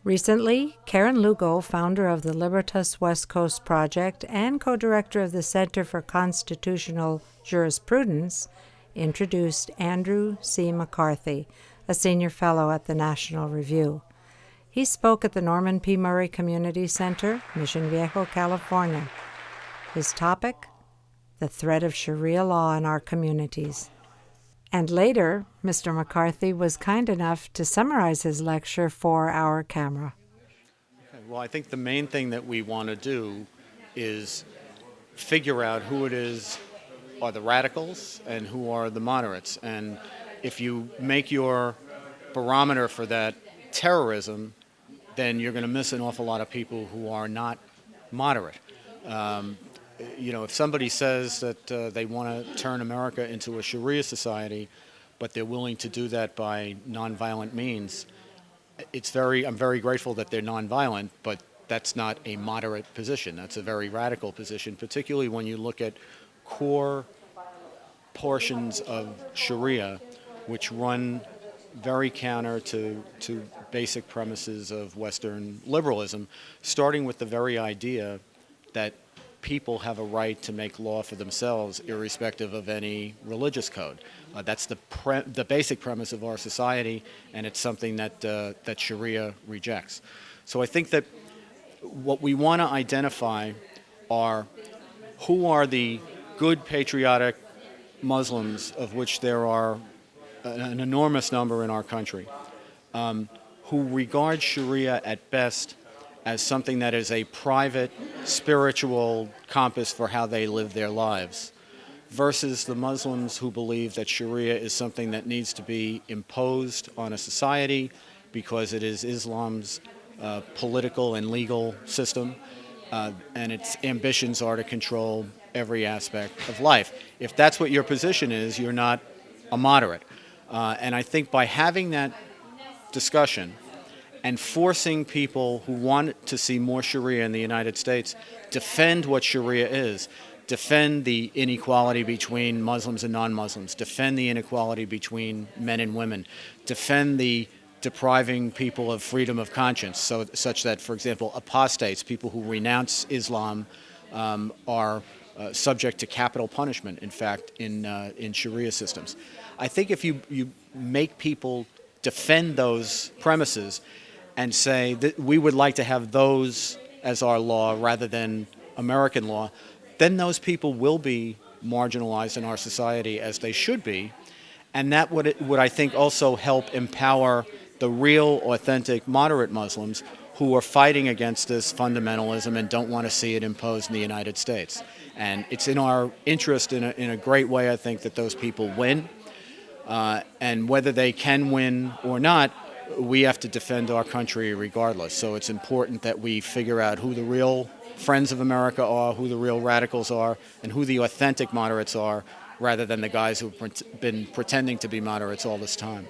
Recently, Karen Lugo, founder of the Libertas West Coast Project and co-director of the Center for Constitutional Jurisprudence, introduced Andrew C. McCarthy, a senior fellow at the National Review. He spoke at the Norman P. Murray Community Center, Mission Viejo, California. His topic: the threat of Sharia law in our communities. And later, Mr. McCarthy was kind enough to summarize his lecture for our camera. Okay, well, I think the main thing that we want to do is figure out who it is are the radicals and who are the moderates. And if you make your barometer for that terrorism, then you're going to miss an awful lot of people who are not moderate. If somebody says that they want to turn America into a Sharia society, but they're willing to do that by nonviolent means, I'm very grateful that they're nonviolent, but that's not a moderate position. That's a very radical position, particularly when you look at core portions of Sharia, which run very counter to basic premises of Western liberalism, starting with the very idea that people have a right to make law for themselves irrespective of any religious code. That's the basic premise of our society, and it's something that Sharia rejects. So I think that what we want to identify are who are the good patriotic Muslims, of which there are an enormous number in our country, who regard Sharia at best as something that is a private, spiritual compass for how they live their lives, versus the Muslims who believe that Sharia is something that needs to be imposed on a society because it is Islam's political and legal system, and its ambitions are to control every aspect of life. If that's what your position is, you're not a moderate. And I think by having that discussion and forcing people who want to see more Sharia in the United States defend what Sharia is, defend the inequality between Muslims and non-Muslims, defend the inequality between men and women, defend the depriving people of freedom of conscience, such that, for example, apostates, people who renounce Islam, are subject to capital punishment, in fact, in Sharia systems. I think if you make people defend those premises and say that we would like to have those as our law rather than American law, then those people will be marginalized in our society as they should be. And that would I think, also help empower the real, authentic, moderate Muslims who are fighting against this fundamentalism and don't want to see it imposed in the United States. And it's in our interest in a great way, I think, that those people win. And whether they can win or not, we have to defend our country regardless. So it's important that we figure out who the real friends of America are, who the real radicals are, and who the authentic moderates are, rather than the guys who've been pretending to be moderates all this time.